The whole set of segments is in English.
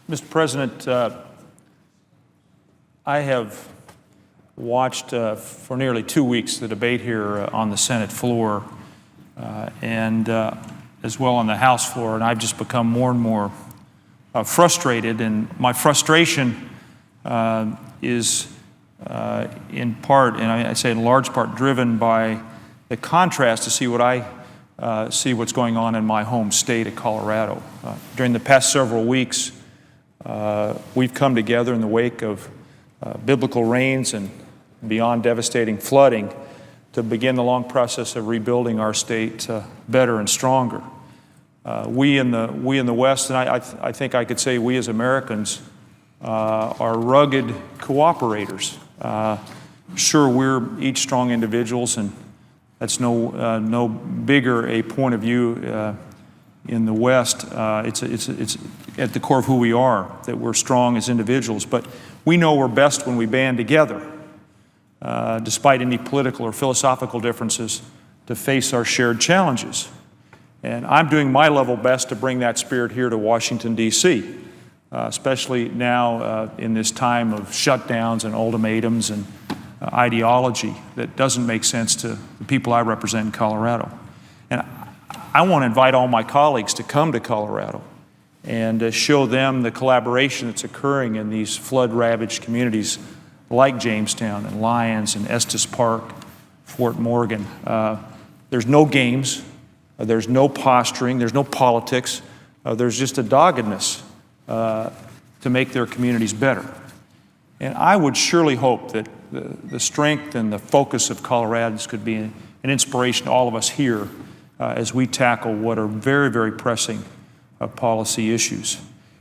Mr. President, I have watched for nearly 2 weeks the debate here on the Senate floor and as well on the House floor, and I've just become more and more frustrated, and my frustration is in part, and I say in large part, driven by the contrast to see what I see what's going on in my home state of Colorado. During the past several weeks, we've come together in the wake of biblical rains and beyond devastating flooding to begin the long process of rebuilding our state better and stronger. We in the West, and I think I could say we as Americans, are rugged cooperators. Sure, we're each strong individuals, and that's no bigger a point of view in the West. It's at the core of who we are, that we're strong as individuals. But we know we're best when we band together, despite any political or philosophical differences, to face our shared challenges. And I'm doing my level best to bring that spirit here to Washington, D.C., especially now in this time of shutdowns and ultimatums and ideology that doesn't make sense to the people I represent in Colorado. And I want to invite all my colleagues to come to Colorado and show them the collaboration that's occurring in these flood-ravaged communities like Jamestown and Lyons and Estes Park, Fort Morgan. There's no games, there's no posturing, there's no politics, there's just a doggedness to make their communities better. And I would surely hope that the strength and the focus of Coloradans could be an inspiration to all of us here as we tackle what are very, very pressing policy issues.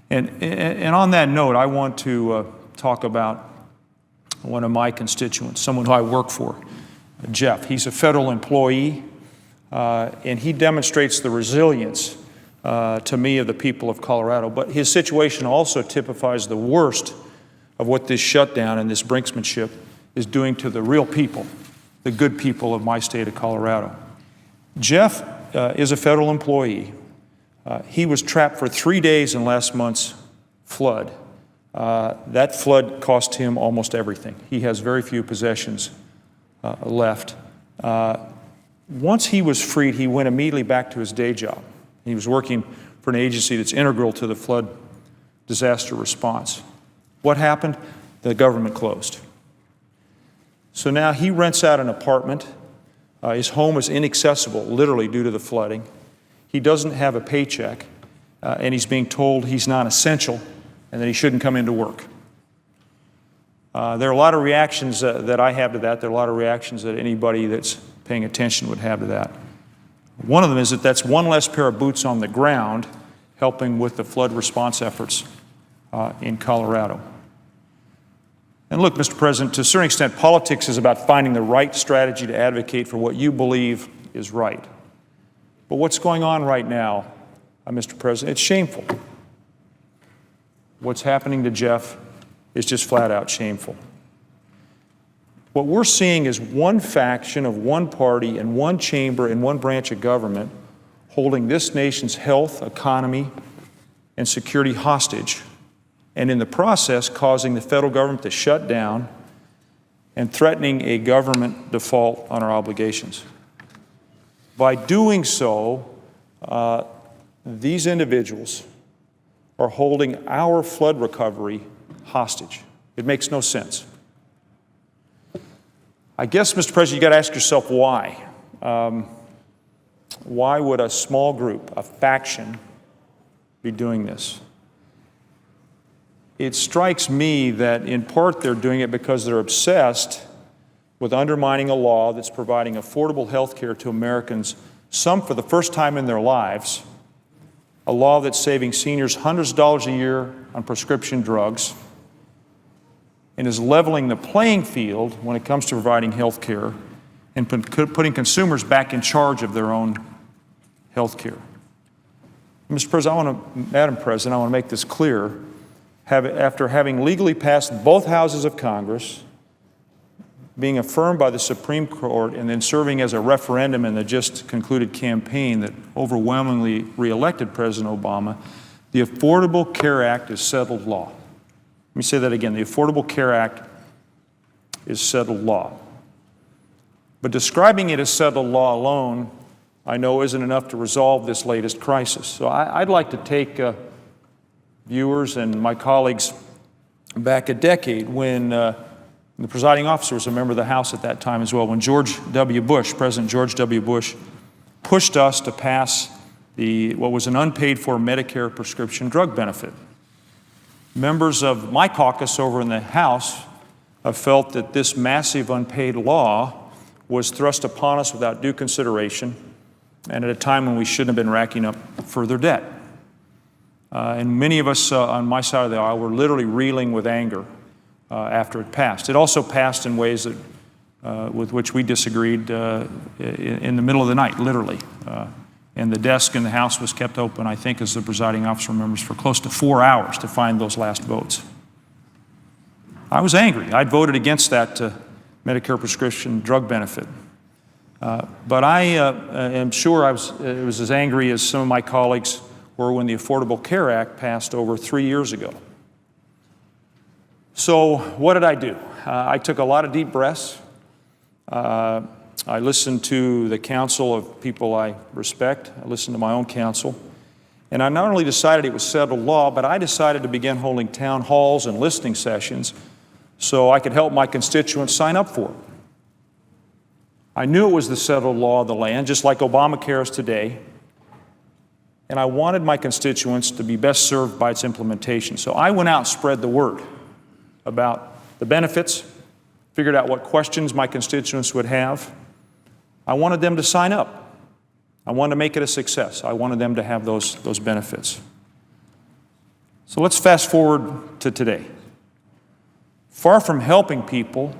And on that note, I want to talk about one of my constituents, someone who I work for, Jeff. He's a federal employee, and he demonstrates the resilience to me of the people of Colorado. But his situation also typifies the worst of what this shutdown and this brinksmanship is doing to the real people, the good people of my state of Colorado. Jeff is a federal employee. He was trapped for 3 days in last month's flood. That flood cost him almost everything. He has very few possessions left. Once he was freed, he went immediately back to his day job. He was working for an agency that's integral to the flood disaster response. What happened? The government closed. So now he rents out an apartment. His home is inaccessible, literally, due to the flooding. He doesn't have a paycheck, and he's being told he's not essential and that he shouldn't come into work. There are a lot of reactions that I have to that. There are a lot of reactions that anybody that's paying attention would have to that. One of them is that that's one less pair of boots on the ground helping with the flood response efforts in Colorado. And look, Mr. President, to a certain extent, politics is about finding the right strategy to advocate for what you believe is right. But what's going on right now, Mr. President, it's shameful. What's happening to Jeff is just flat out shameful. What we're seeing is one faction of one party and one chamber and one branch of government holding this nation's health, economy, and security hostage, and in the process causing the federal government to shut down and threatening a government default on our obligations. By doing so, these individuals are holding our flood recovery hostage. It makes no sense. I guess, Mr. President, you got to ask yourself why. Why would a small group, a faction, be doing this? It strikes me that in part they're doing it because they're obsessed with undermining a law that's providing affordable health care to Americans, some for the first time in their lives, a law that's saving seniors hundreds of dollars a year on prescription drugs, and is leveling the playing field when it comes to providing health care and putting consumers back in charge of their own health care. Mr. President, Madam President, I want to make this clear. After having legally passed both houses of Congress, being affirmed by the Supreme Court, and then serving as a referendum in the just concluded campaign that overwhelmingly reelected President Obama, The Affordable Care Act is settled law. Let me say that again. The Affordable Care Act is settled law. But describing it as settled law alone, I know, isn't enough to resolve this latest crisis. So I'd like to take viewers and my colleagues back a decade when the presiding officer was a member of the House at that time as well, when President George W. Bush, pushed us to pass what was an unpaid-for Medicare prescription drug benefit. Members of my caucus over in the House have felt that this massive unpaid law was thrust upon us without due consideration and at a time when we shouldn't have been racking up further debt. And many of us on my side of the aisle were literally reeling with anger after it passed. It also passed in ways that, with which we disagreed in the middle of the night, literally. And the desk in the House was kept open, I think, as the presiding officer remembers, for close to 4 hours to find those last votes. I was angry. I'd voted against that Medicare prescription drug benefit. But I am sure I was as angry as some of my colleagues were when the Affordable Care Act passed over 3 years ago. So what did I do? I took a lot of deep breaths. I listened to the counsel of people I respect. I listened to my own counsel. And I not only decided it was settled law, but I decided to begin holding town halls and listening sessions so I could help my constituents sign up for it. I knew it was the settled law of the land, just like Obamacare is today, and I wanted my constituents to be best served by its implementation. So I went out and spread the word about the benefits, figured out what questions my constituents would have. I wanted them to sign up. I wanted to make it a success. I wanted them to have those benefits. So let's fast forward to today. Far from helping people,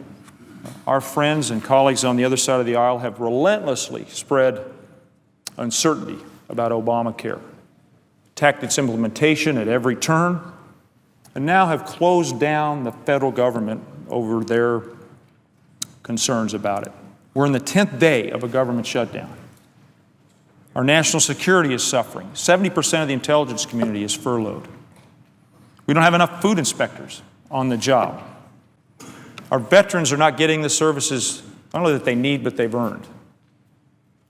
our friends and colleagues on the other side of the aisle have relentlessly spread uncertainty about Obamacare, attacked its implementation at every turn, and now have closed down the federal government over their concerns about it. We're in the 10th day of a government shutdown. Our national security is suffering. 70% of the intelligence community is furloughed. We don't have enough food inspectors on the job. Our veterans are not getting the services not only that they need, but they've earned.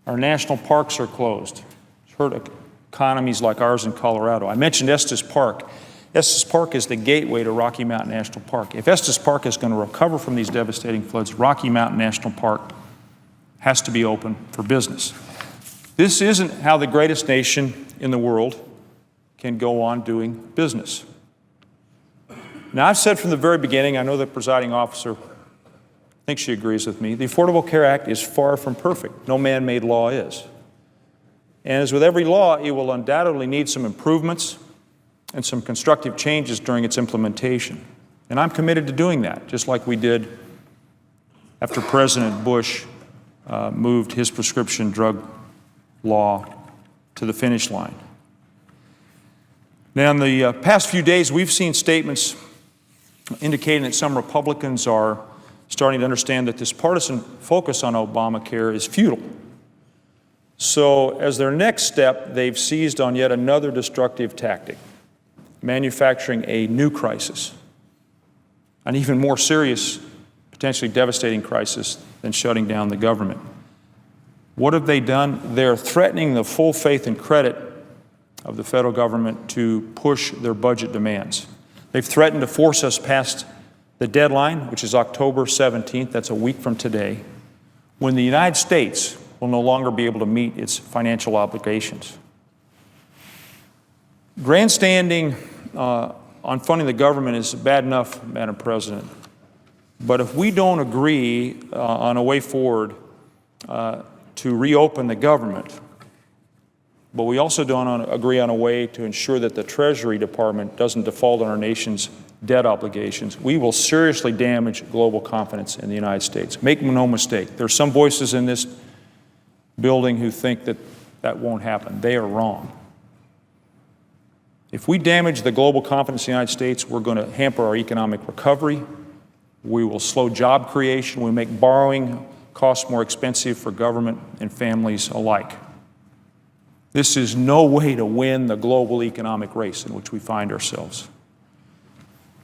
Our national parks are closed. It's hurt economies like ours in Colorado. I mentioned Estes Park. Estes Park is the gateway to Rocky Mountain National Park. If Estes Park is going to recover from these devastating floods, Rocky Mountain National Park has to be open for business. This isn't how the greatest nation in the world can go on doing business. Now, I've said from the very beginning, I know the presiding officer thinks she agrees with me, the Affordable Care Act is far from perfect. No man-made law is. And as with every law, it will undoubtedly need some improvements and some constructive changes during its implementation. And I'm committed to doing that, just like we did after President Bush moved his prescription drug law to the finish line. Now, in the past few days, we've seen statements indicating that some Republicans are starting to understand that this partisan focus on Obamacare is futile. So, as their next step, they've seized on yet another destructive tactic, manufacturing a new crisis, an even more serious, potentially devastating crisis than shutting down the government. What have they done? They're threatening the full faith and credit of the federal government to push their budget demands. They've threatened to force us past the deadline, which is October 17th, that's a week from today, when the United States will no longer be able to meet its financial obligations. Grandstanding on funding the government is bad enough, Madam President, but if we don't agree on a way forward to reopen the government, but we also don't agree on a way to ensure that the Treasury Department doesn't default on our nation's debt obligations, we will seriously damage global confidence in the United States. Make no mistake, there are some voices in this building who think that that won't happen. They are wrong. If we damage the global confidence in the United States, we're going to hamper our economic recovery. We will slow job creation. We make borrowing costs more expensive for government and families alike. This is no way to win the global economic race in which we find ourselves.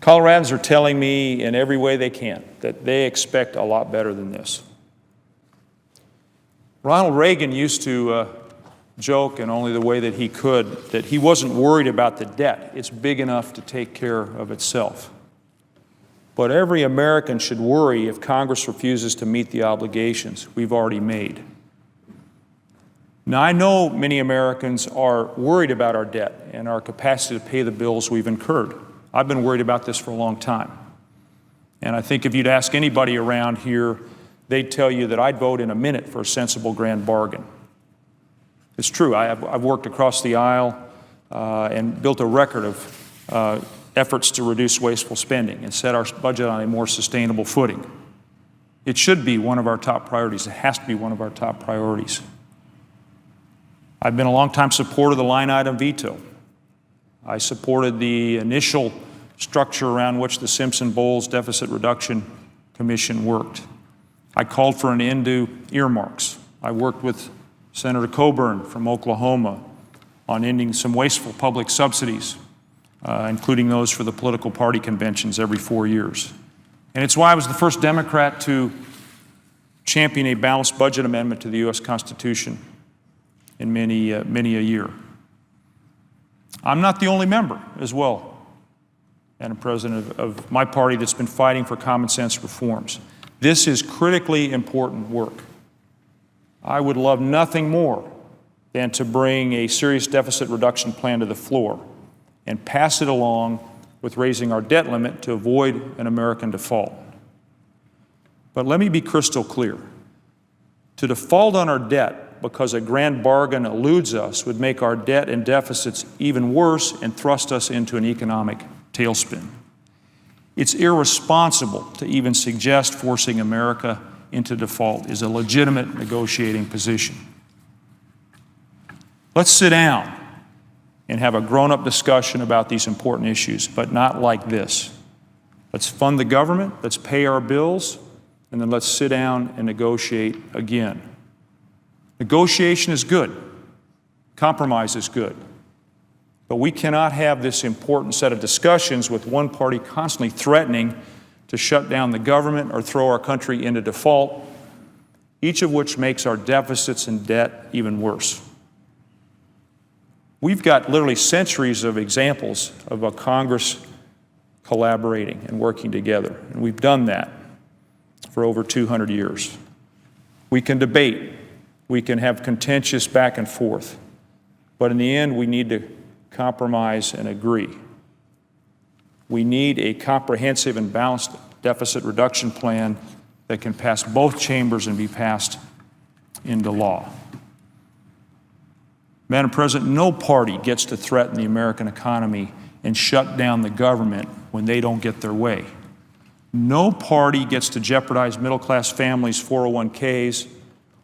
Coloradans are telling me in every way they can that they expect a lot better than this. Ronald Reagan used to joke, in only the way that he could, that he wasn't worried about the debt. It's big enough to take care of itself. But every American should worry if Congress refuses to meet the obligations we've already made. Now, I know many Americans are worried about our debt and our capacity to pay the bills we've incurred. I've been worried about this for a long time. And I think if you'd ask anybody around here, they'd tell you that I'd vote in a minute for a sensible grand bargain. It's true. I've worked across the aisle and built a record of efforts to reduce wasteful spending and set our budget on a more sustainable footing. It should be one of our top priorities. It has to be one of our top priorities. I've been a longtime supporter of the line item veto. I supported the initial structure around which the Simpson-Bowles Deficit Reduction Commission worked. I called for an end to earmarks. I worked with Senator Coburn from Oklahoma on ending some wasteful public subsidies, including those for the political party conventions every 4 years. And it's why I was the first Democrat to champion a balanced budget amendment to the U.S. Constitution in many a year. I'm not the only member as well, Madam President, of my party that's been fighting for common sense reforms. This is critically important work. I would love nothing more than to bring a serious deficit reduction plan to the floor and pass it along with raising our debt limit to avoid an American default. But let me be crystal clear. To default on our debt because a grand bargain eludes us would make our debt and deficits even worse and thrust us into an economic tailspin. It's irresponsible to even suggest forcing America into default is a legitimate negotiating position. Let's sit down and have a grown-up discussion about these important issues, but not like this. Let's fund the government, let's pay our bills, and then let's sit down and negotiate again. Negotiation is good. Compromise is good. But we cannot have this important set of discussions with one party constantly threatening to shut down the government or throw our country into default, each of which makes our deficits and debt even worse. We've got literally centuries of examples of a Congress collaborating and working together, and we've done that for over 200 years. We can debate, we can have contentious back and forth, but in the end, we need to compromise and agree. We need a comprehensive and balanced deficit reduction plan that can pass both chambers and be passed into law. Madam President, no party gets to threaten the American economy and shut down the government when they don't get their way. No party gets to jeopardize middle-class families' 401ks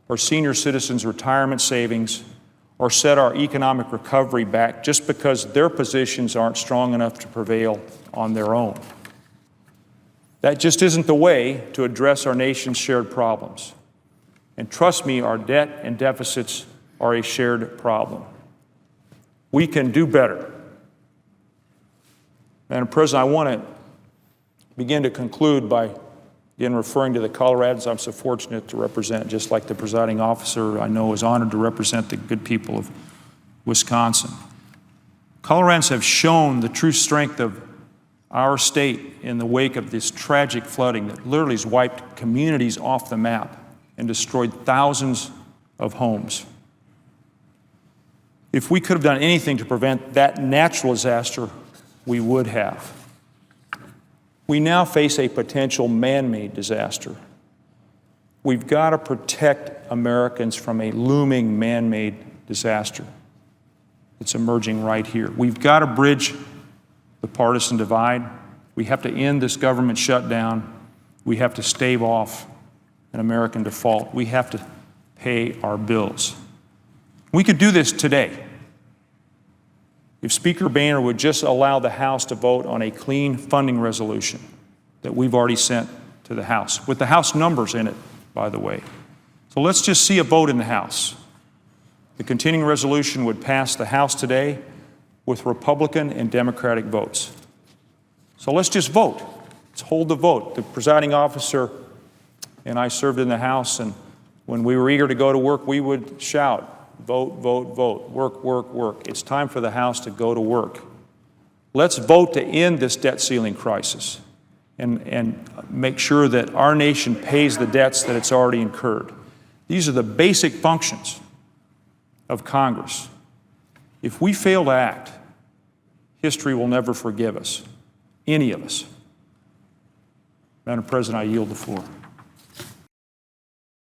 or senior citizens' retirement savings or set our economic recovery back just because their positions aren't strong enough to prevail on their own. That just isn't the way to address our nation's shared problems. And trust me, our debt and deficits are a shared problem. We can do better. Madam President, I want to begin to conclude by again referring to the Coloradans I'm so fortunate to represent, just like the presiding officer I know is honored to represent the good people of Wisconsin. Coloradans have shown the true strength of our state in the wake of this tragic flooding that literally has wiped communities off the map and destroyed thousands of homes. If we could have done anything to prevent that natural disaster, we would have. We now face a potential man-made disaster. We've got to protect Americans from a looming man-made disaster that's emerging right here. We've got to bridge the partisan divide. We have to end this government shutdown. We have to stave off an American default. We have to pay our bills. We could do this today if Speaker Boehner would just allow the House to vote on a clean funding resolution that we've already sent to the House, with the House numbers in it, by the way. So let's just see a vote in the House. The continuing resolution would pass the House today with Republican and Democratic votes. So let's just vote. Let's hold the vote. The presiding officer and I served in the House, and when we were eager to go to work, we would shout, vote, vote, vote, work, work, work. It's time for the House to go to work. Let's vote to end this debt ceiling crisis and make sure that our nation pays the debts that it's already incurred. These are the basic functions of Congress. If we fail to act, history will never forgive us, any of us. Madam President, I yield the floor.